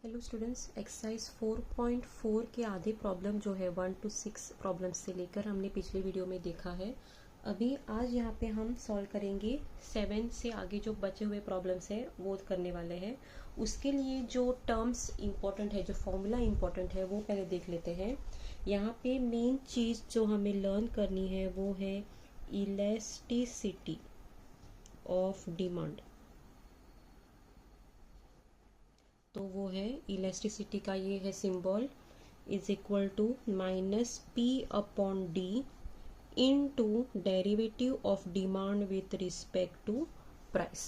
Hello students, exercise 4.4 के आधे problem जो है 1 to 6 प्रॉब्लम से लेकर हमने पिछले वीडियो में देखा है। अभी आज यहाँ पे हम सॉल्व करेंगे 7 से आगे जो बचे हुए प्रॉब्लम्स हैं वो करने वाले हैं। उसके लिए जो टर्म्स इम्पोर्टेंट है, जो फॉर्मूला इम्पोर्टेंट है वो पहले देख लेते हैं। यहाँ पे मेन चीज़ जो हमें लर्न करनी है वो है इलास्टिसिटी ऑफ डिमांड। तो वो है इलास्टिसिटी का, ये है symbol, is equal to minus P upon D into derivative of demand with respect to price.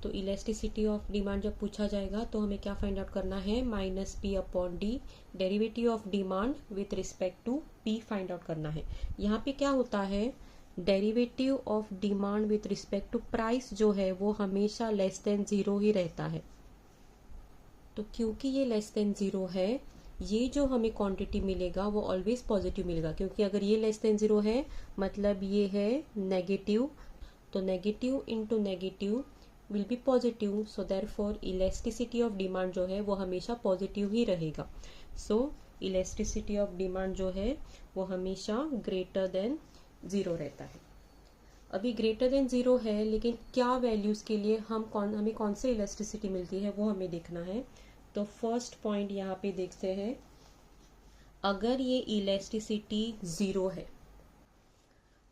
तो इलास्टिसिटी ऑफ डिमांड जब पूछा जाएगा तो हमें क्या फाइंड आउट करना है, minus P upon D, derivative of demand with respect to P find out करना है। यहाँ पे क्या होता है, derivative of demand with respect to price जो है वो हमेशा लेस देन जीरो ही रहता है। तो क्योंकि ये लेस देन जीरो है, ये जो हमें क्वांटिटी मिलेगा वो ऑलवेज पॉजिटिव मिलेगा, क्योंकि अगर ये लेस देन जीरो है मतलब ये है नेगेटिव, तो negative into negative will be positive. So therefore elasticity of demand जो है वो हमेशा पॉजिटिव ही रहेगा। सो इलास्टिसिटी ऑफ डिमांड जो है वो हमेशा ग्रेटर देन जीरो रहता है। अभी ग्रेटर देन जीरो है, लेकिन क्या वैल्यूज के लिए हमें कौन से इलास्टिसिटी मिलती है वो हमें देखना है। तो फर्स्ट पॉइंट यहाँ पे देखते हैं, अगर ये इलास्टिसिटी जीरो है,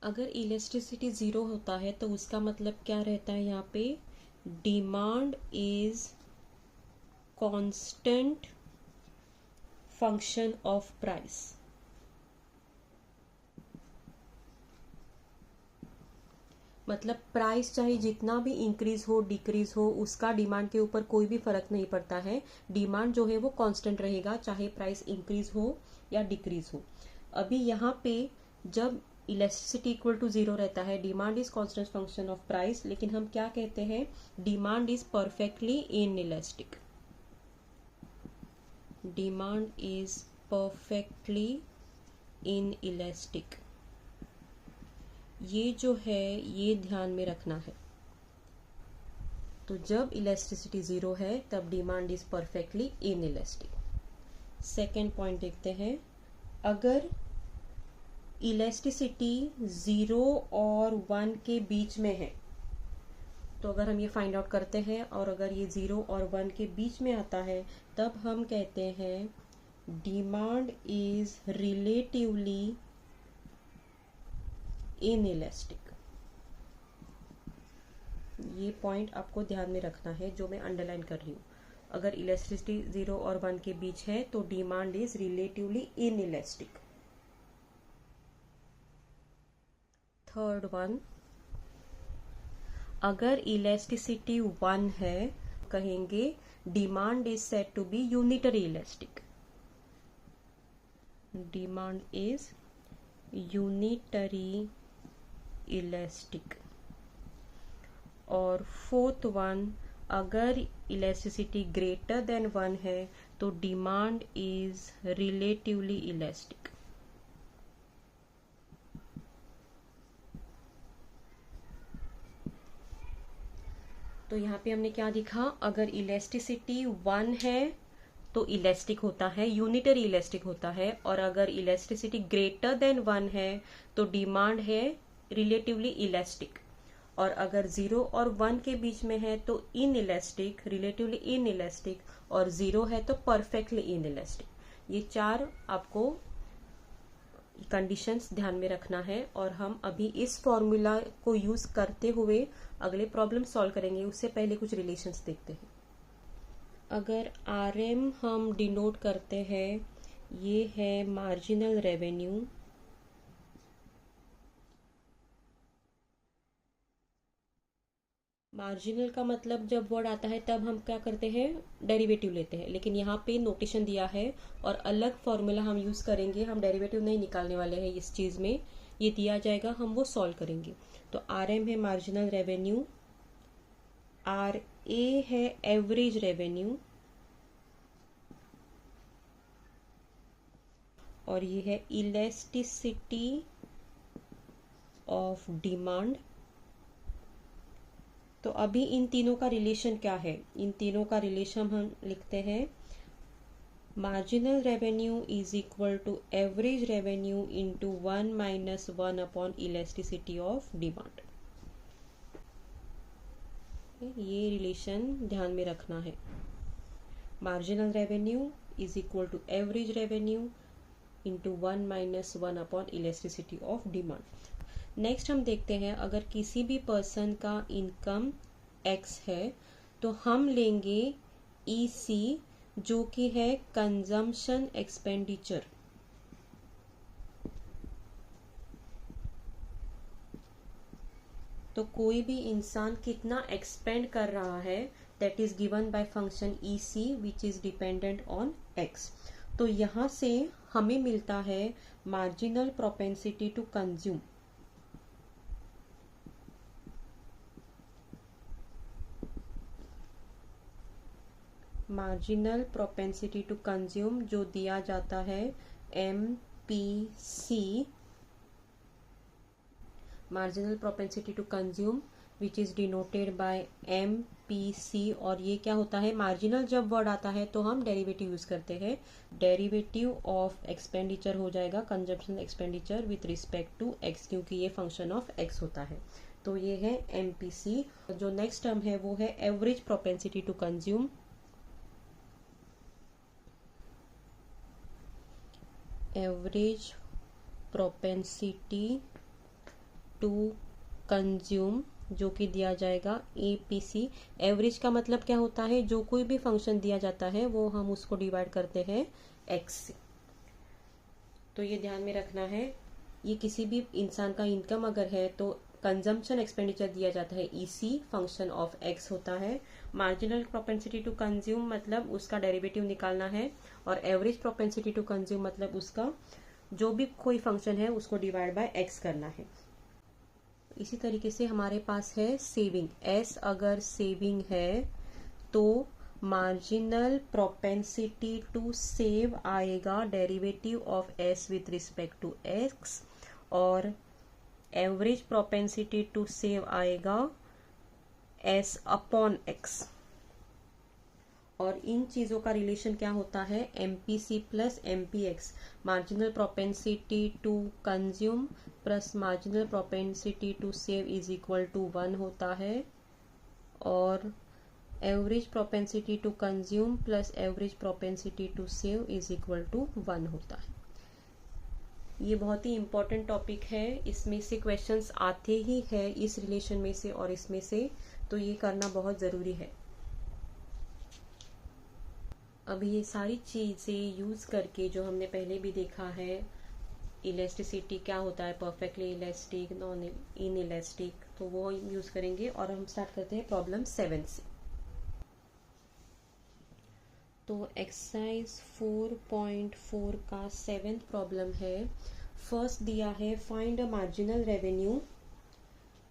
अगर इलास्टिसिटी जीरो होता है तो उसका मतलब क्या रहता है, यहाँ पे demand is constant function of price. मतलब प्राइस चाहे जितना भी इंक्रीज हो डिक्रीज हो, उसका डिमांड के ऊपर कोई भी फर्क नहीं पड़ता है। डिमांड जो है वो कांस्टेंट रहेगा, चाहे प्राइस इंक्रीज हो या डिक्रीज हो। अभी यहाँ पे जब इलास्टिसिटी इक्वल टू जीरो रहता है, demand is constant function of price, लेकिन हम क्या कहते हैं, demand is perfectly inelastic. Demand is perfectly inelastic, ये जो है ये ध्यान में रखना है। तो जब इलास्टिसिटी जीरो है तब demand is perfectly inelastic. Second point देखते हैं, अगर इलास्टिसिटी जीरो और वन के बीच में है, तो अगर हम ये फाइंड आउट करते हैं और अगर ये जीरो और वन के बीच में आता है तब हम कहते हैं डिमांड इज रिलेटिवली इनइलास्टिक। ये पॉइंट आपको ध्यान में रखना है जो मैं अंडरलाइन कर रही हूँ। अगर इलास्टिसिटी जीरो और वन के बीच है तो demand is relatively inelastic. Third one, अगर इलास्टिसिटी वन है कहेंगे demand is said to be unitary elastic. Demand is unitary elastic. और फोर्थ वन, अगर इलास्टिसिटी ग्रेटर देन वन है तो डिमांड इज रिलेटिवली इलास्टिक। तो यहाँ पे हमने क्या दिखा, अगर इलास्टिसिटी वन है तो इलास्टिक होता है, यूनिटरी इलास्टिक होता है, और अगर इलास्टिसिटी ग्रेटर देन वन है तो डिमांड है रिलेटिवली इलास्टिक। और अगर जीरो और वन के बीच में है तो in elastic, relatively in elastic, और जीरो है तो परफेक्टली इन इलास्टिक। ये चार आपको कंडीशंस ध्यान में रखना है। और हम अभी इस फॉर्मूला को यूज करते हुए अगले प्रॉब्लम सॉल्व करेंगे, उससे पहले कुछ रिलेशंस देखते हैं। अगर RM हम डिनोट करते हैं, ये है मार्जिनल रेवेन्यू, मार्जिनल का मतलब जब वर्ड आता है तब हम क्या करते हैं, डेरिवेटिव लेते हैं, लेकिन यहाँ पे नोटेशन दिया है और अलग फॉर्मूला हम यूज करेंगे, हम डेरिवेटिव नहीं निकालने वाले हैं इस चीज में, ये दिया जाएगा हम वो सॉल्व करेंगे। तो RM है मार्जिनल रेवेन्यू, RA है एवरेज रेवेन्यू, और ये है इलास्टिसिटी ऑफ डिमांड, तो अभी इन तीनों का रिलेशन क्या है, इन तीनों का रिलेशन हम लिखते हैं marginal revenue is equal to average revenue into 1 minus 1 upon elasticity of demand. ये रिलेशन ध्यान में रखना है, marginal revenue is equal to average revenue into 1 minus 1 upon elasticity of demand. Next हम देखते हैं अगर किसी भी पर्सन का इनकम एक्स है तो हम लेंगे ईसी जो कि है कंजम्पशन एक्सपेंडिचर। तो कोई भी इंसान कितना एक्सपेंड कर रहा है that is given by function EC which is dependent on x. तो यहाँ से हमें मिलता है marginal propensity to consume. Marginal propensity to consume जो दिया जाता है MPC, marginal propensity to consume which is denoted by MPC। और ये क्या होता है, मार्जिनल जब वर्ड आता है तो हम डेरिवेटिव यूज करते हैं, डेरिवेटिव ऑफ एक्सपेंडिचर हो जाएगा consumption expenditure with respect to x, क्योंकि ये फंक्शन ऑफ एक्स होता है। तो ये है MPC। जो नेक्स्ट टर्म है वो है average propensity to consume. Average propensity to consume जो कि दिया जाएगा APC। एवरेज का मतलब क्या होता है, जो कोई भी फंक्शन दिया जाता है वो हम उसको डिवाइड करते हैं x से। तो ये ध्यान में रखना है, ये किसी भी इंसान का इनकम अगर है तो कंजम्पशन एक्सपेंडिचर दिया जाता है EC, फंक्शन ऑफ x होता है। मार्जिनल प्रोपेंसिटी टू कंज्यूम मतलब उसका डेरिवेटिव निकालना है, और एवरेज प्रोपेंसिटी टू कंज्यूम मतलब उसका जो भी कोई फंक्शन है उसको डिवाइड बाय x करना है। इसी तरीके से हमारे पास है सेविंग। S अगर सेविंग है तो मार्जिनल प्रोपेंसिटी टू सेव आएगा derivative of S with respect to x, और एवरेज प्रोपेंसिटी टू सेव आएगा S अपॉन x। और इन चीज़ों का रिलेशन क्या होता है, MPC plus MPX, marginal propensity to consume plus marginal propensity to save is equal to 1 होता है, और average propensity to consume plus average propensity to save is equal to 1 होता है। ये बहुत ही इम्पोर्टेंट टॉपिक है, इसमें से क्वेश्चंस आते ही है इस रिलेशन में से और इसमें से, तो ये करना बहुत ज़रूरी है। अभी ये सारी चीज़ें यूज़ करके जो हमने पहले भी देखा है, इलास्टिसिटी क्या होता है, perfectly elastic, non in elastic, तो वो यूज़ करेंगे। और हम स्टार्ट करते हैं प्रॉब्लम 7 से। तो एक्सरसाइज 4.4 का 7th प्रॉब्लम है। फर्स्ट दिया है फाइंड अ मार्जिनल रेवेन्यू।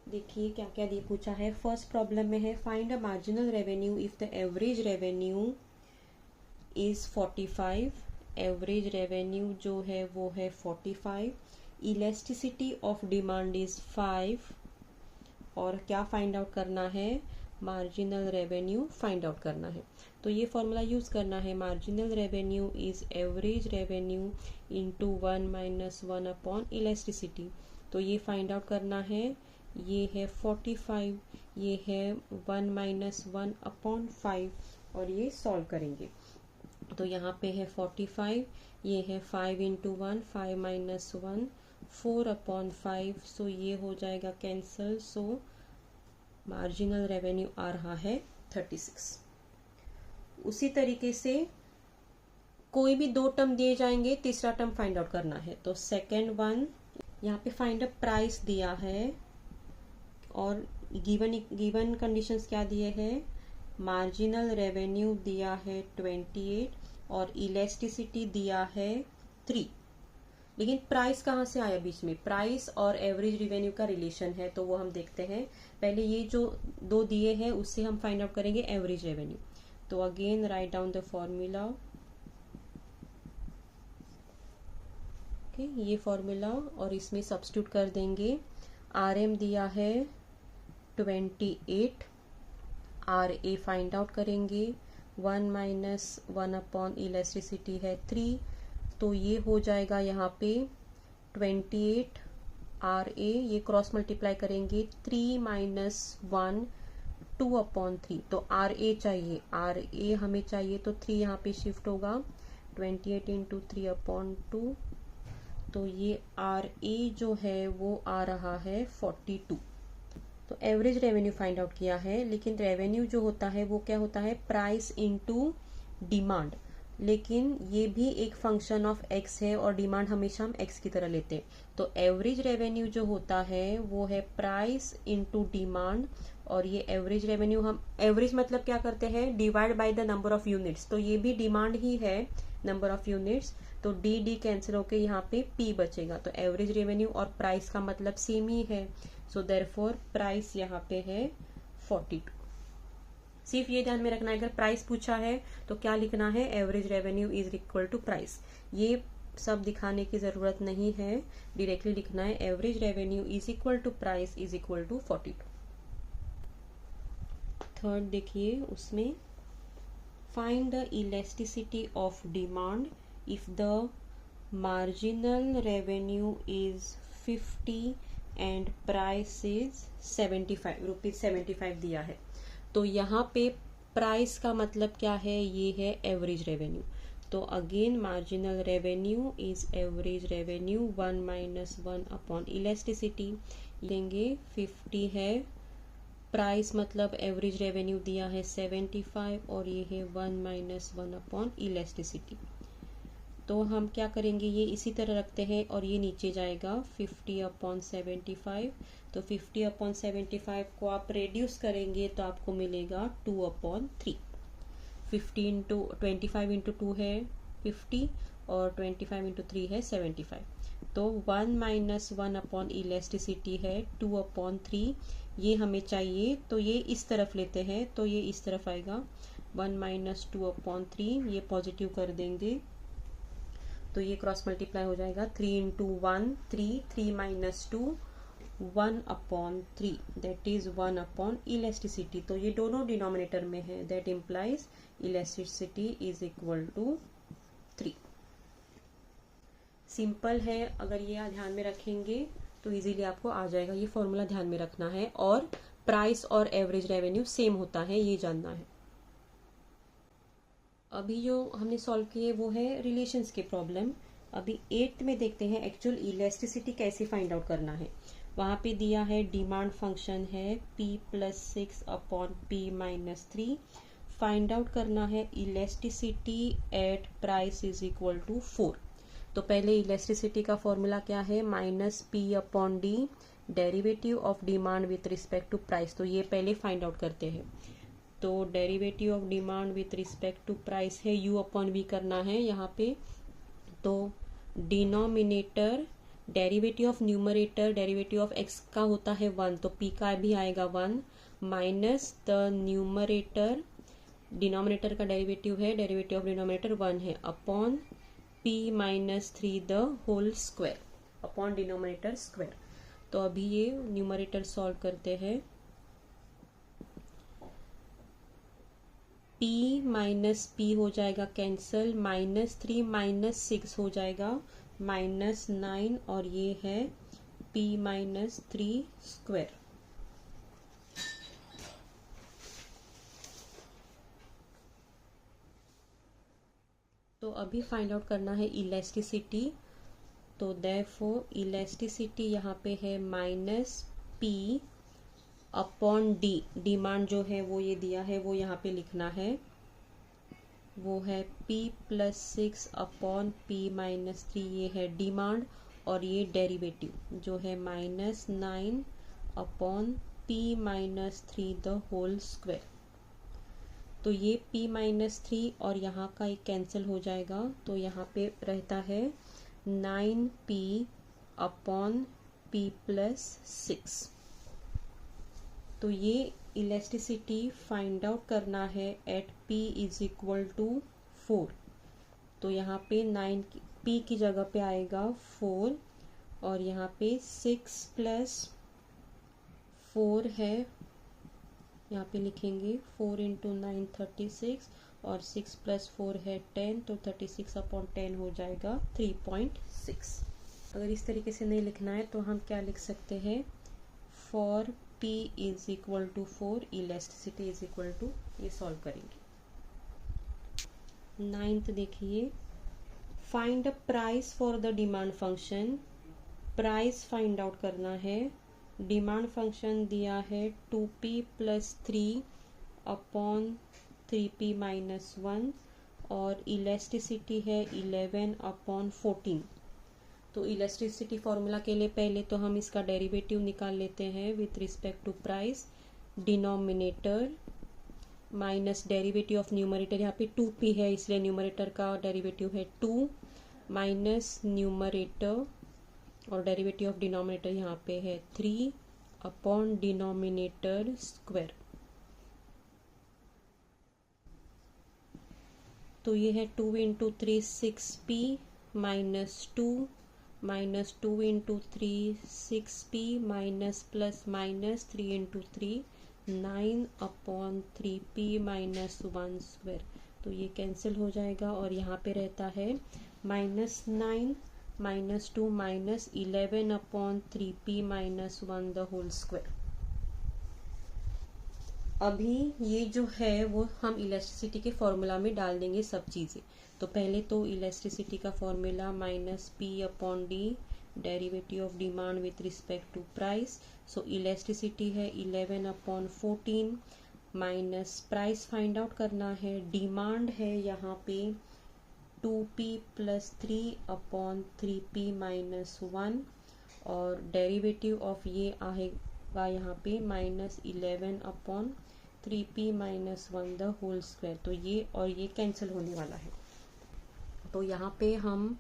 देखिए क्या क्या दिए पूछा है। फर्स्ट प्रॉब्लम में है find a marginal revenue if the average revenue is 45। Average revenue जो है वो है 45। Elasticity of demand is 5। और क्या फाइंड आउट करना है, मार्जिनल रेवेन्यू फाइंड आउट करना है। तो ये फॉर्मूला यूज करना है, marginal revenue is average revenue into 1 minus 1 upon elasticity. तो ये फाइंड आउट करना है, ये है 45, ये है 1 माइनस 1 अपॉन 5, और ये सॉल्व करेंगे। तो यहाँ पे है 45, ये है 5 इंटू 1, 5 माइनस 1, 4 अपॉन 5, सो ये हो जाएगा कैंसल। सो मार्जिनल रेवेन्यू आ रहा है 36। उसी तरीके से कोई भी दो टर्म दिए जाएंगे, तीसरा टर्म फाइंड आउट करना है। तो सेकेंड वन, यहाँ पे फाइंड अ प्राइस दिया है और गिवन कंडीशंस क्या दिए हैं, मार्जिनल रेवेन्यू दिया है 28 और इलास्टिसिटी दिया है 3। लेकिन प्राइस कहाँ से आया बीच में, प्राइस और एवरेज रेवेन्यू का रिलेशन है, तो वो हम देखते हैं। पहले ये जो दो दिए हैं उससे हम फाइंड आउट करेंगे एवरेज रेवेन्यू। तो again write down the formula. Okay, ये फॉर्मूला और इसमें सब्स्टिट्यूट कर देंगे। RM दिया है 28 आर ए फाइंड आउट करेंगे। 1 माइनस 1 अपॉन इलेस्टिसिटी है 3, तो ये हो जाएगा यहाँ पे 28 आर ए, ये क्रॉस मल्टीप्लाई करेंगे 3 माइनस 1 2 अपॉन 3, तो आर ए चाहिए, आर ए हमें चाहिए तो 3 यहाँ पे शिफ्ट होगा 28 इंटू 3 अपॉन 2, तो ये आर ए जो है वो आ रहा है 42। तो एवरेज रेवेन्यू फाइंड आउट किया है, लेकिन रेवेन्यू जो होता है वो क्या होता है, प्राइस इनटू डिमांड, लेकिन ये भी एक फंक्शन ऑफ एक्स है और डिमांड हमेशा हम एक्स की तरह लेते हैं। तो एवरेज रेवेन्यू जो होता है वो है प्राइस इनटू डिमांड, और ये एवरेज रेवेन्यू हम एवरेज मतलब क्या करते हैं, divide by the number of units, तो ये भी डिमांड ही है नंबर ऑफ यूनिट्स, तो डी डी कैंसिल होके यहाँ पे पी बचेगा। तो एवरेज रेवेन्यू और प्राइस का मतलब सेम ही है, सो देयरफॉर प्राइस यहाँ पे है 42। सिर्फ ये ध्यान में रखना है, अगर प्राइस पूछा है तो क्या लिखना है, average revenue is equal to price. ये सब दिखाने की जरूरत नहीं है, डायरेक्टली लिखना है average revenue is equal to price is equal to 42। Third देखिए, उसमें find the elasticity of demand if the marginal revenue is 50 and price is 75 rupees 75 दिया है। तो यहाँ पे प्राइस का मतलब क्या है, ये है एवरेज रेवेन्यू। तो again marginal revenue is average revenue 1 minus 1 upon elasticity लेंगे, 50 है, प्राइस मतलब एवरेज रेवेन्यू दिया है 75 और ये है 1 माइनस 1 अपॉन इलास्टिसिटी। तो हम क्या करेंगे, ये इसी तरह रखते हैं और ये नीचे जाएगा 50 अपॉन 75, तो 50 अपॉन 75 को आप रेड्यूस करेंगे तो आपको मिलेगा 2 अपॉन 3। 50 इंटू 25 इंटू 2 है 50 और 25 इंटू 3 है 75, तो 1 माइनस 1 अपॉन इलास्टिसिटी है 2 अपॉन 3, ये हमें चाहिए, तो ये इस तरफ लेते हैं, तो ये इस तरफ आएगा 1 माइनस 2 अपॉन 3, ये पॉजिटिव कर देंगे तो ये क्रॉस मल्टीप्लाई हो जाएगा 3 into 1 3, 3 minus 2 1 upon 3, that is 1 upon elasticity. तो ये दोनों डिनोमिनेटर में है, that implies elasticity is equal to 3। Simple है, अगर ये ध्यान में रखेंगे तो इजीली आपको आ जाएगा, ये फॉर्मूला ध्यान में रखना है, और प्राइस और एवरेज रेवेन्यू सेम होता है ये जानना है। अभी जो हमने सॉल्व किए वो है रिलेशंस के प्रॉब्लम। अभी 8th में देखते हैं एक्चुअल इलास्टिसिटी कैसे फाइंड आउट करना है। वहाँ पे दिया है डिमांड फंक्शन है p plus 6 upon p minus 3, find out करना है elasticity at price is equal to 4। तो पहले इलास्टिसिटी का फॉर्मूला क्या है, minus p upon D, derivative of demand with respect to price, तो ये पहले फाइंड आउट करते हैं। तो derivative of demand with respect to price है u अपॉन v करना है यहाँ पे, तो denominator derivative of numerator derivative of x का होता है 1, तो p का भी आएगा 1 माइनस द न्यूमरेटर, डिनोमिनेटर का डेरिवेटिव है, डेरिवेटिव ऑफ डिनोमिनेटर 1 है, upon p minus 3 the whole square upon denominator square. तो अभी ये न्यूमरेटर सॉल्व करते हैं, p माइनस p हो जाएगा कैंसल, माइनस 3 माइनस 6 हो जाएगा माइनस 9, और ये है p माइनस 3 स्क्वायर। तो अभी फाइंड आउट करना है इलास्टिसिटी, तो देयरफॉर इलास्टिसिटी यहाँ पे है minus p upon D, demand जो है वो ये दिया है वो यहाँ पे लिखना है, वो है p plus 6 upon p minus 3, ये है डिमांड, और ये डेरिवेटिव जो है minus 9 upon p minus 3 the whole square. तो ये p माइनस 3 और यहाँ का एक कैंसिल हो जाएगा, तो यहाँ पे रहता है 9p अपॉन p प्लस 6। तो ये इलास्टिसिटी फाइंड आउट करना है at p is equal to 4। तो यहाँ पे 9 p की जगह पे आएगा 4, और यहाँ पे 6 प्लस 4 है यहाँ पे लिखेंगे 4 इंटू 9 36 और 6 प्लस 4 है 10, तो 36/10 हो जाएगा 3.6। अगर इस तरीके से नहीं लिखना है तो हम क्या लिख सकते हैं, for P is equal to 4 elasticity is equal to, ये सॉल्व करेंगे। 9th देखिए, find the price for the demand function. Price find out करना है। डिमांड फंक्शन दिया है 2p plus 3 upon 3p minus 1 और इलास्टिसिटी है 11/14। तो इलास्टिसिटी फॉर्मूला के लिए पहले तो हम इसका डेरिवेटिव निकाल लेते हैं with respect to price. Denominator minus derivative of numerator, यहाँ पे 2p है इसलिए न्यूमरेटर का डेरिवेटिव है 2 माइनस न्यूमरेटर और डेरिवेटिव ऑफ डिनोमिनेटर यहाँ पे है 3 अपॉन डिनोमिनेटर स्क्वायर। तो ये है 2 into 3 6p minus 2 into 3 6p minus plus minus 3 into 3 9/3p minus 1 square. तो ये कैंसिल हो जाएगा और यहाँ पे रहता है -9 minus 2 minus 11/3p minus 1 the whole square. अभी ये जो है वो हम इलास्टिसिटी के फॉर्मूला में डाल देंगे सब चीज़ें। तो पहले तो इलास्टिसिटी का formula -p/d derivative of demand with respect to price. So elasticity है 11/14 माइनस प्राइस फाइंड आउट करना है। डिमांड है यहाँ पे 2p प्लस 3/3p माइनस 1 और डेरिवेटिव ऑफ ये आएगा यहाँ पे -11/3p minus 1 the whole square. तो ये और ये कैंसिल होने वाला है। तो यहाँ पे हम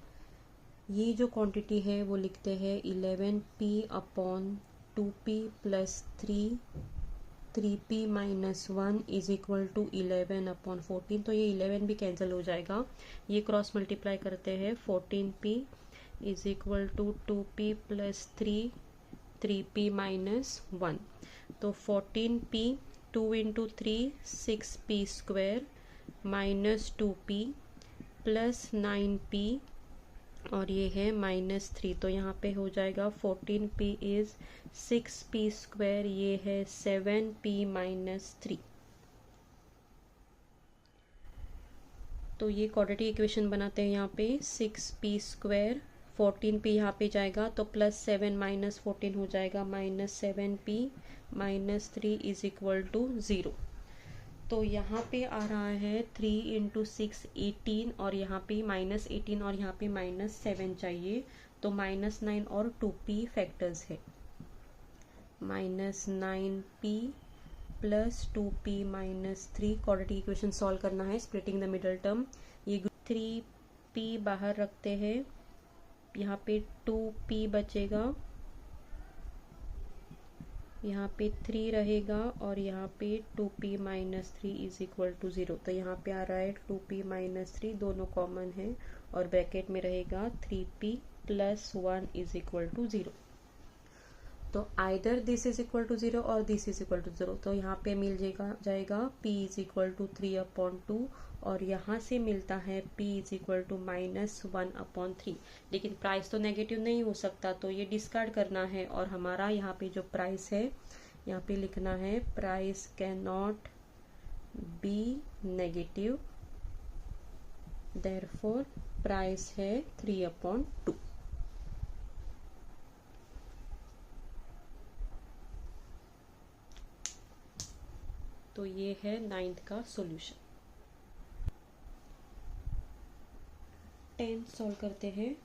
ये जो क्वांटिटी है वो लिखते हैं 11p/2p plus 3p minus 1 is equal to 11/14। तो ये 11 भी कैंसिल हो जाएगा, ये क्रॉस मल्टीप्लाई करते हैं 14p is equal to 2p plus 3p minus 1। तो 14p 2 into 3 6p square minus 2p plus 9p और ये है -3। तो यहाँ पे हो जाएगा 14p इज 6p स्क्वायर, ये है 7p माइनस 3। तो ये क्वाड्रेटिक इक्वेशन बनाते हैं यहाँ पे 6p स्क्वायर 14p यहाँ पे जाएगा तो प्लस 7 माइनस 14 हो जाएगा -7p minus 3 is equal to 0। तो यहाँ पे आ रहा है 3 इंटू 6 18 और यहाँ पे -18 और यहाँ पे -7 चाहिए। तो -9 और 2p फैक्टर्स है। -9p plus 2p minus 3 quadratic equation solve करना है स्प्लिटिंग द मिडल टर्म। ये 3p बाहर रखते हैं, यहाँ पे 2p बचेगा, यहाँ पे 3 रहेगा और यहाँ पे 2p minus 3 is equal to 0। तो यहाँ पे आ रहा है 2p माइनस 3 दोनों कॉमन है और ब्रैकेट में रहेगा 3p plus 1 is equal to 0। तो either this is equal to 0 और दिस इज इक्वल टू 0। तो यहाँ पे मिल जाएगा p इज इक्वल टू 3/2 और यहाँ से मिलता है p इज इक्वल टू -1/3। लेकिन प्राइस तो नेगेटिव नहीं हो सकता, तो ये डिस्कार्ड करना है और हमारा यहाँ पे जो प्राइस है यहाँ पे लिखना है price can not be negative, therefore price है 3/2। तो ये है 9th का सॉल्यूशन। 10 सॉल्व करते हैं।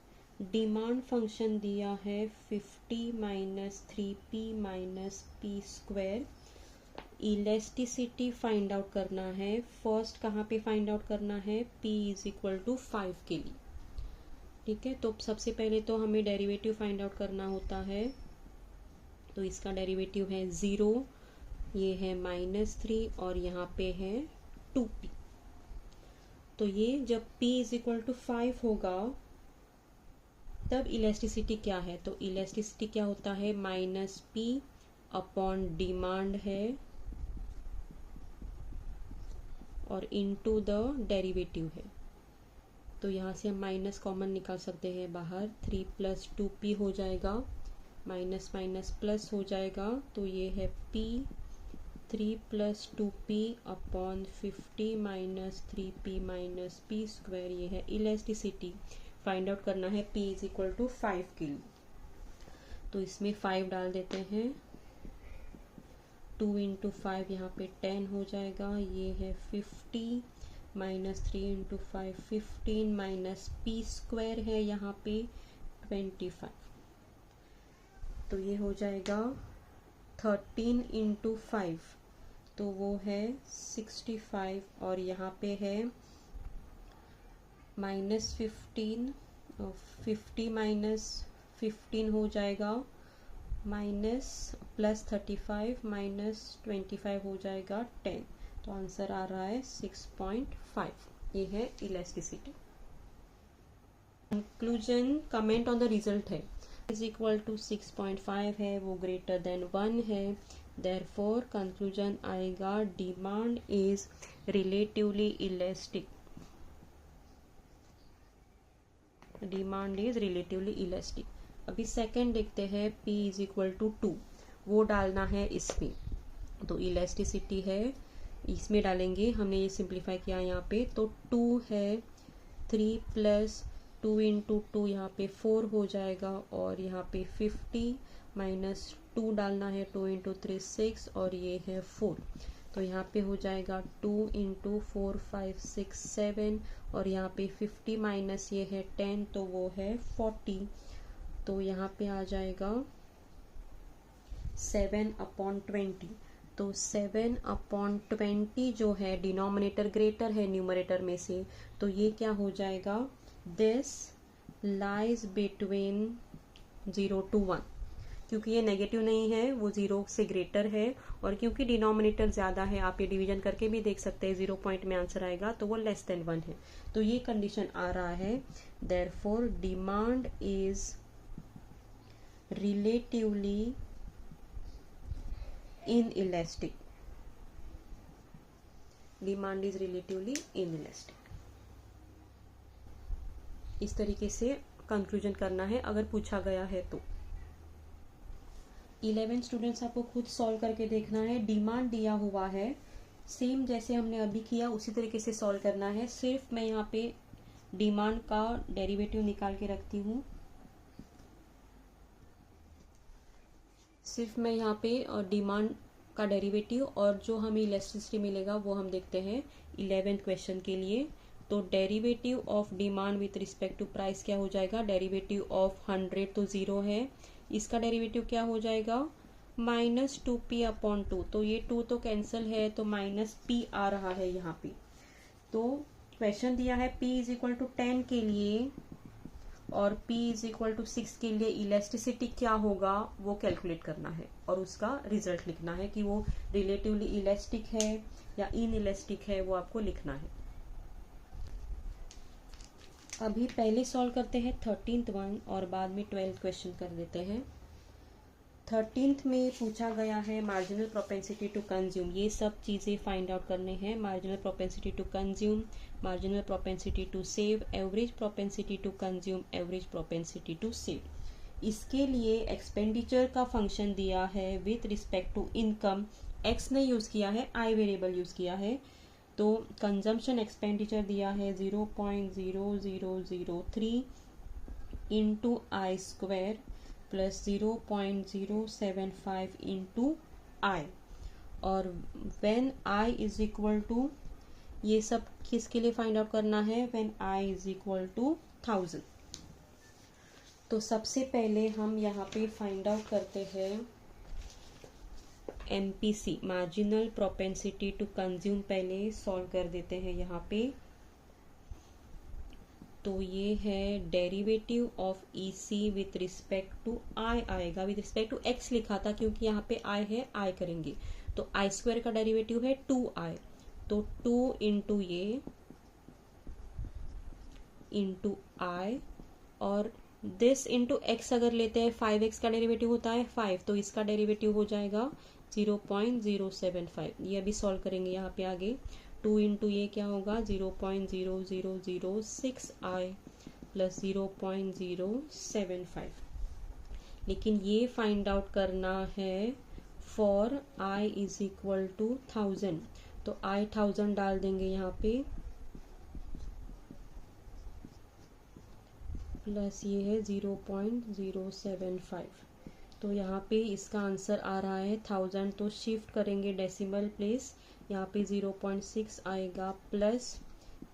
डिमांड फंक्शन दिया है 50 minus 3p minus p square. Elasticity find out करना है। फर्स्ट कहाँ पे फाइंड आउट करना है, p इज इक्वल टू 5 के लिए। ठीक है, तो सबसे पहले तो हमें डेरिवेटिव फाइंड आउट करना होता है। तो इसका डेरिवेटिव है 0, ये है -3 और यहाँ पे है 2p। तो ये जब p इज इक्वल टू 5 होगा तब इलास्टिसिटी क्या है, तो इलास्टिसिटी क्या होता है -p अपॉन डिमांड है और इनटू द डेरिवेटिव है, तो यहाँ से हम माइनस कॉमन निकाल सकते हैं बाहर, 3 + 2p हो जाएगा, माइनस माइनस प्लस हो जाएगा, तो ये है p, 3 + 2p upon 50 - 3p - p², ये है इलास्टिसिटी। फाइंड आउट करना है p = 5 के लिए, तो इसमें 5 डाल देते हैं, 2 × 5 यहाँ पे 10 हो जाएगा, ये है 50 - 3 × 5 15 - p² है यहाँ पे 25, तो ये हो जाएगा 13 × 5, तो वो है 65, और यहाँ पे है -15, 50 - 15 हो जाएगा, माइनस प्लस 35 - 25 हो जाएगा 10, तो आंसर आ रहा है 6.5। ये है elasticity. Conclusion, comment on the result है = 6.5 है, वो ग्रेटर देन 1 है, देयरफॉर कंक्लूजन आएगा demand is relatively elastic, demand is relatively elastic. अभी सेकंड देखते हैं, p = 2, वो डालना है इसमें, तो इलास्टिसिटी है इसमें डालेंगे, हमने ये सिंप्लीफाई किया यहाँ पे, तो 2 है, 3 + 2 × 2 यहाँ पे 4 हो जाएगा, और यहाँ पे 50 - 2 डालना है, 2 × 3 6, और ये है 4, तो यहाँ पे हो जाएगा 2 × 4 5 6 7, और यहाँ पे 50 माइनस ये है 10, तो वो है 40, तो यहाँ पे आ जाएगा 7/20, तो 7/20 जो है डिनोमिनेटर ग्रेटर है न्यूमरेटर में से, तो ये क्या हो जाएगा, दिस लाइज बिटवीन 0 to 1, क्योंकि ये नेगेटिव नहीं है, वो 0 से ग्रेटर है, और क्योंकि डिनोमिनेटर ज़्यादा है, आप ये डिवीजन करके भी देख सकते हैं, 0 पॉइंट में आंसर आएगा, तो वो लेस देन 1 है, तो ये कंडीशन आ रहा है, therefore demand is relatively inelastic, demand is relatively inelastic. इस तरीके से कंक्लूजन करना है अगर पूछा गया है तो। 11 स्टूडेंट्स आपको खुद सॉल्व करके देखना है, डिमांड दिया हुआ है, सेम जैसे हमने अभी किया उसी तरीके से सॉल्व करना है, सिर्फ मैं यहाँ पे डिमांड का डेरिवेटिव निकाल के रखती हूँ, सिर्फ मैं यहाँ पे डिमांड का डेरिवेटिव और जो हमें इलास्टिसिटी मिलेगा वो हम देखते हैं 11th क्वेश्चन के लिए। तो derivative of demand with respect to price क्या हो जाएगा, डेरिवेटिव ऑफ 100 तो 0 है, इसका डेरिवेटिव क्या हो जाएगा -2p/2, तो ये 2 तो कैंसिल है, तो -p आ रहा है यहाँ पे। तो क्वेश्चन दिया है p = 10 के लिए और p = 6 के लिए इलास्टिसिटी क्या होगा वो कैलकुलेट करना है, और उसका रिजल्ट लिखना है कि वो रिलेटिवली इलास्टिक है या इनइलास्टिक है, वो आपको लिखना है। अभी पहले सॉल्व करते हैं 13th वन और बाद में 12th क्वेश्चन कर देते हैं। 13th में पूछा गया है मार्जिनल प्रोपेंसिटी टू कंज्यूम, ये सब चीज़ें फाइंड आउट करने हैं, marginal propensity to consume, marginal propensity to save, average propensity to consume, average propensity to save. इसके लिए एक्सपेंडिचर का फंक्शन दिया है with respect to income, x ने यूज़ किया है, आई वेरिएबल यूज़ किया है, तो कंजम्पशन एक्सपेंडिचर दिया है 0.0003 into I² plus 0.075 into I, और when I is equal to, ये सब किसके लिए फाइंड आउट करना है, when I is equal to 1000। तो सबसे पहले हम यहाँ पे फाइंड आउट करते हैं MPC, marginal propensity to consume, पहले सॉल्व कर देते हैं यहाँ पे। तो ये है derivative of EC with respect to I आएगा, विथ रिस्पेक्ट टू x लिखा था क्योंकि यहाँ पे I है, I करेंगे, तो I² का डेरिवेटिव है 2I, तो 2 इंटू ये इंटू I, और दिस इंटू x अगर लेते हैं 5x का डेरिवेटिव होता है 5, तो इसका डेरिवेटिव हो जाएगा 0.075। ये अभी सॉल्व करेंगे यहाँ पे आगे। 2 इंटू ये क्या होगा 0.0006i प्लस 0.075। लेकिन ये फाइंड आउट करना है for i is equal to 1000, तो i 1000 डाल देंगे यहाँ पे, प्लस ये है 0.075। तो यहाँ पे इसका आंसर आ रहा है 1000, तो शिफ्ट करेंगे डेसिमल प्लेस, यहाँ पे 0.6 आएगा प्लस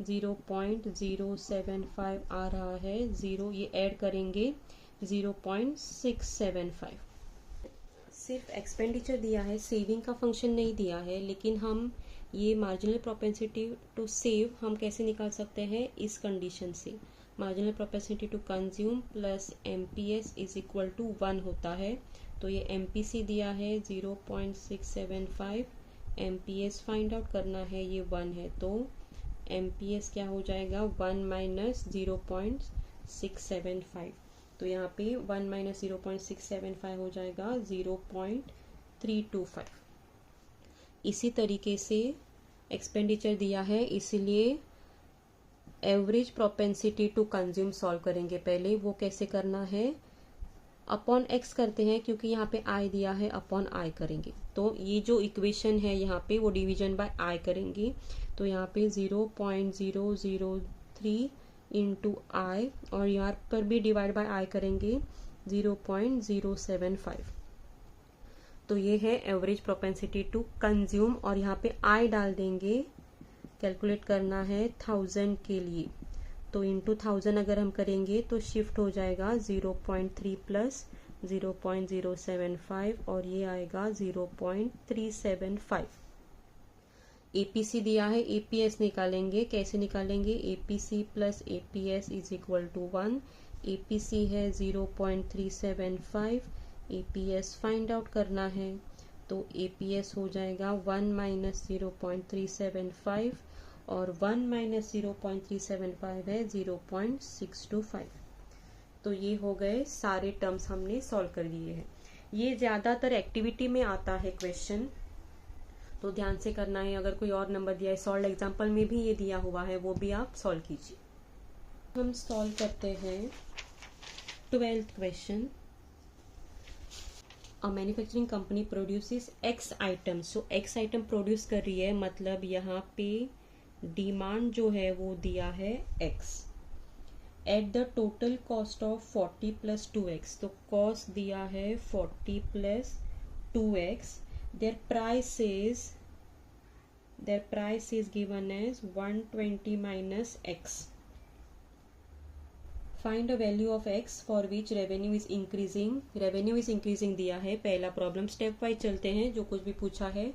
0.075 आ रहा है 0, ये ऐड करेंगे 0.675। सिर्फ एक्सपेंडिचर दिया है, सेविंग का फंक्शन नहीं दिया है, लेकिन हम ये मार्जिनल प्रोपेंसिटी टू सेव हम कैसे निकाल सकते हैं इस कंडीशन से। Marginal propensity to consume plus MPS is equal to 1 होता है। तो ये MPC दिया है 0.675, MPS फाइंड आउट करना है, ये 1 है, तो MPS क्या हो जाएगा 1 माइनस 0.675। तो यहाँ पे 1 माइनस 0.675 हो जाएगा 0.325। इसी तरीके से एक्सपेंडिचर दिया है, इसलिए average propensity to consume solve करेंगे। पहले वो कैसे करना है, अपॉन x करते हैं, क्योंकि यहाँ पे i दिया है, अपॉन i करेंगे। तो ये जो इक्वेशन है यहाँ पे वो डिवीजन बाय i करेंगे। तो यहाँ पे 0.003 इंटू आई, और यहाँ पर भी डिवाइड बाय i करेंगे 0.075। तो ये है एवरेज प्रोपेंसिटी टू कंज्यूम, और यहाँ पे i डाल देंगे, कैलकुलेट करना है 1000 के लिए। तो इंटू 1000 अगर हम करेंगे तो शिफ्ट हो जाएगा 0.3 प्लस 0.075, और ये आएगा 0.375। APC दिया है, APS निकालेंगे, कैसे निकालेंगे, APC plus APS is equal to 1। APC है 0.375, APS फाइंड आउट करना है, तो APS हो जाएगा 1 माइनस 0.375, और 1 माइनस 0.375 है 0.625। तो ये हो गए सारे टर्म्स हमने सॉल्व कर दिए हैं। ये ज़्यादातर एक्टिविटी में आता है क्वेश्चन, तो ध्यान से करना है। अगर कोई और नंबर दिया है, सॉल्व एग्जाम्पल में भी ये दिया हुआ है, वो भी आप सॉल्व कीजिए। हम सॉल्व करते हैं 12th question. A manufacturing company produces X items. तो X आइटम प्रोड्यूस कर रही है, मतलब यहाँ पे डिमांड जो है वो दिया है X at the total cost of 40 plus 2x। तो कॉस्ट दिया है 40 plus 2x। their price is given as 120 minus x. Find a value of x for which revenue is increasing. revenue is increasing दिया है। पहला problem step wise चलते हैं, जो कुछ भी पूछा है।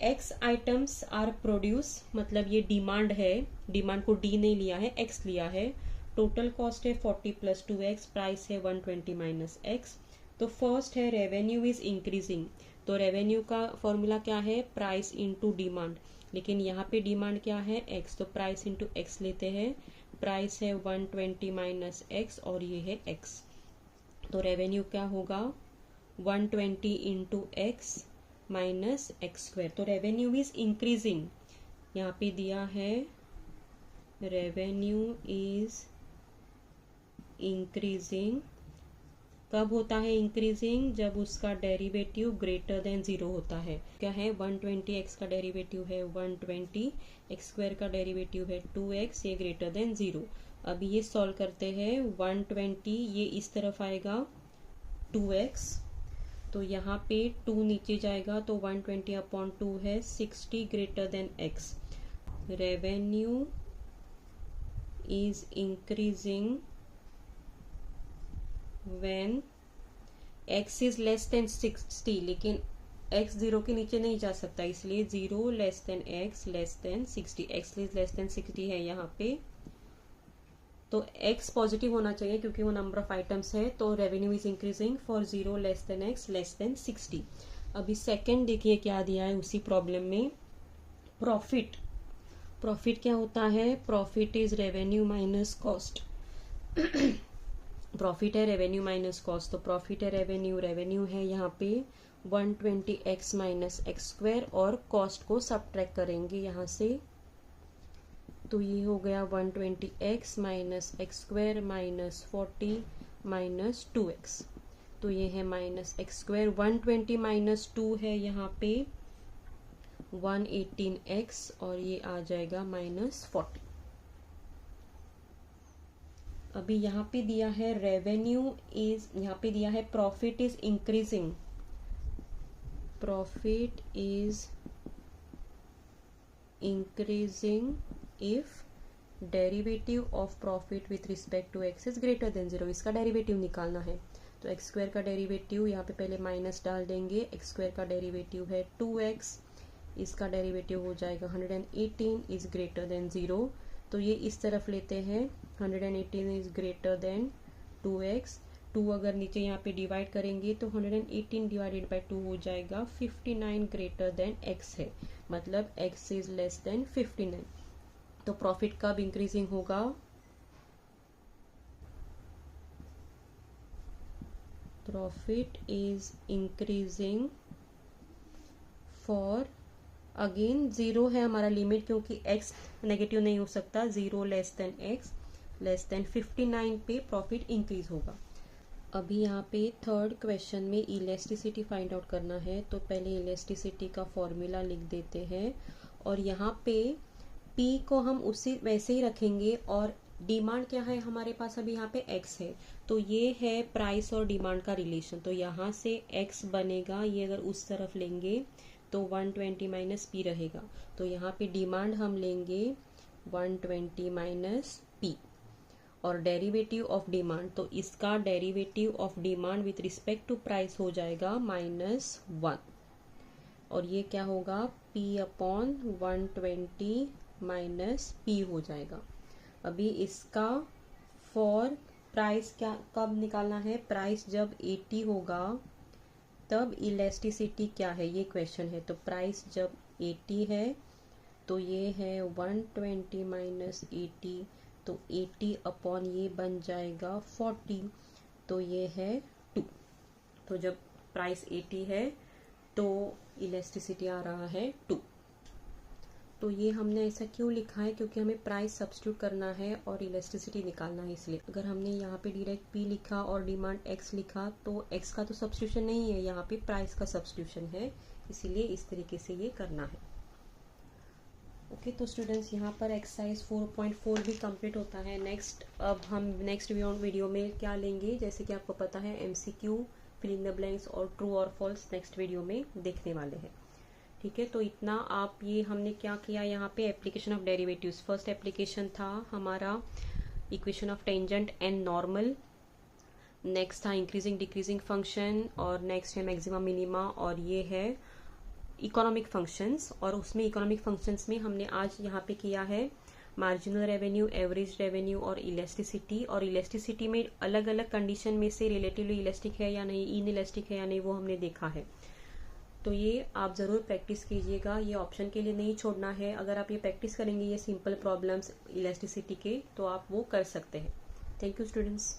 x आइटम्स आर प्रोड्यूस, मतलब ये डिमांड है, डिमांड को d नहीं लिया है, x लिया है। टोटल कॉस्ट है 40 प्लस 2x, प्राइस है 120 माइनस x। तो फर्स्ट है रेवेन्यू इज इंक्रीजिंग। तो रेवेन्यू का फॉर्मूला क्या है, प्राइस इंटू डिमांड, लेकिन यहाँ पे डिमांड क्या है x, तो प्राइस इंटू x लेते हैं। प्राइस है 120 माइनस x, और ये है x। तो रेवेन्यू क्या होगा 120 into x minus x square. तो रेवेन्यू इज इंक्रीजिंग, यहाँ पे दिया है रेवेन्यू इज इंक्रीजिंग। कब होता है इंक्रीजिंग, जब उसका डेरिवेटिव ग्रेटर देन 0 होता है। क्या है 120x का डेरिवेटिव है 120, एक्स स्क्वायर का डेरिवेटिव है 2x, ये ग्रेटर देन 0। अभी ये सॉल्व करते हैं। 120 ये इस तरफ आएगा 2x, तो यहाँ पे 2 नीचे जाएगा, तो 120 अपॉन 2 है 60 greater than x। Revenue is increasing when x is less than 60, लेकिन x 0 के नीचे नहीं जा सकता, इसलिए 0 less than x less than 60। x is less than 60 है यहाँ पे, तो x पॉजिटिव होना चाहिए क्योंकि वो नंबर ऑफ आइटम्स है। तो revenue is increasing for 0 less than x less than 60। अभी सेकंड देखिए क्या दिया है उसी प्रॉब्लम में, प्रॉफिट। प्रॉफिट क्या होता है, profit is revenue minus cost. Profit है रेवेन्यू माइनस कॉस्ट, तो प्रॉफिट है रेवेन्यू, रेवेन्यू है यहाँ पे 120x माइनस एक्स स्क्वायर और कॉस्ट को सब्ट्रैक्ट करेंगे यहाँ से, तो ये हो गया 120x minus x square minus 40 minus 2x, तो ये है माइनस एक्स स्क्वायर। 120 माइनस 2 है यहाँ पे 118x और ये आ जाएगा माइनस 40। अभी यहाँ पे दिया है रेवेन्यू इज, यहाँ पे दिया है profit is increasing, profit is increasing if derivative of profit with respect to x is greater than 0। इसका डेरिवेटिव निकालना है, तो एक्स स्क्वायर का डेरिवेटिव यहाँ पे पहले माइनस डाल देंगे, एक्स स्क्वायर का डेरिवेटिव है 2x, इसका डेरिवेटिव हो जाएगा 118 इज ग्रेटर देन 0, तो ये इस तरफ लेते हैं 118 इज ग्रेटर देन 2x, 2 अगर नीचे यहाँ पे डिवाइड करेंगे तो 118 डिवाइडेड बाय 2 हो जाएगा 59 ग्रेटर देन x है, मतलब x इज लेस देन 59। तो प्रॉफिट कब इंक्रीजिंग होगा, profit is increasing for, again 0 है हमारा लिमिट क्योंकि x नेगेटिव नहीं हो सकता, 0 less than x less than 59 पे प्रॉफिट इंक्रीज होगा। अभी यहाँ पे थर्ड क्वेश्चन में इलास्टिसिटी फाइंड आउट करना है, तो पहले इलास्टिसिटी का फॉर्मूला लिख देते हैं और यहाँ पे P को हम उसी वैसे ही रखेंगे और डिमांड क्या है हमारे पास, अभी यहाँ पे x है, तो ये है प्राइस और डिमांड का रिलेशन, तो यहाँ से x बनेगा, ये अगर उस तरफ लेंगे तो 120 माइनस पी रहेगा, तो यहाँ पे डिमांड हम लेंगे 120 माइनस पी और डेरिवेटिव ऑफ डिमांड, तो इसका derivative of demand with respect to price हो जाएगा -1 और ये क्या होगा p अपॉन 120 माइनस पी हो जाएगा। अभी इसका फॉर प्राइस क्या कब निकालना है, प्राइस जब 80 होगा तब इलास्टिसिटी क्या है, ये क्वेश्चन है, तो प्राइस जब 80 है तो ये है 120 माइनस 80, तो 80 अपॉन ये बन जाएगा 40, तो ये है 2। तो जब प्राइस 80 है तो इलास्टिसिटी आ रहा है 2। तो ये हमने ऐसा क्यों लिखा है, क्योंकि हमें प्राइस सब्स्टिट्यूट करना है और इलास्टिसिटी निकालना है, इसलिए। अगर हमने यहाँ पे डायरेक्ट P लिखा और डिमांड X लिखा तो X का तो सब्स्टिट्यूशन नहीं है, यहाँ पे प्राइस का सब्स्टिट्यूशन है, इसीलिए इस तरीके से ये करना है। ओके तो स्टूडेंट्स यहाँ पर एक्सरसाइज 4.4 भी कंप्लीट होता है। नेक्स्ट अब हम नेक्स्ट वीडियो में क्या लेंगे, जैसे कि आपको पता है MCQ, fill in the blanks और ट्रू और फॉल्स नेक्स्ट वीडियो में देखने वाले हैं। ठीक है, तो इतना आप ये हमने क्या किया यहाँ पे, application of derivatives. First application था हमारा equation of tangent and normal, next था इंक्रीजिंग डिक्रीजिंग फंक्शन, और नेक्स्ट है मैक्सिमम मिनिमा, और ये है इकोनॉमिक फंक्शंस। और उसमें इकोनॉमिक फंक्शंस में हमने आज यहाँ पे किया है मार्जिनल रेवेन्यू, एवरेज रेवेन्यू और इलास्टिसिटी। और इलास्टिसिटी में अलग अलग कंडीशन में से रिलेटिवली इलास्टिक है या नहीं, इन इलास्टिक है या नहीं, वो हमने देखा है। तो ये आप ज़रूर प्रैक्टिस कीजिएगा, ये ऑप्शन के लिए नहीं छोड़ना है। अगर आप ये प्रैक्टिस करेंगे ये सिंपल प्रॉब्लम्स इलास्टिसिटी के, तो आप वो कर सकते हैं। Thank you students.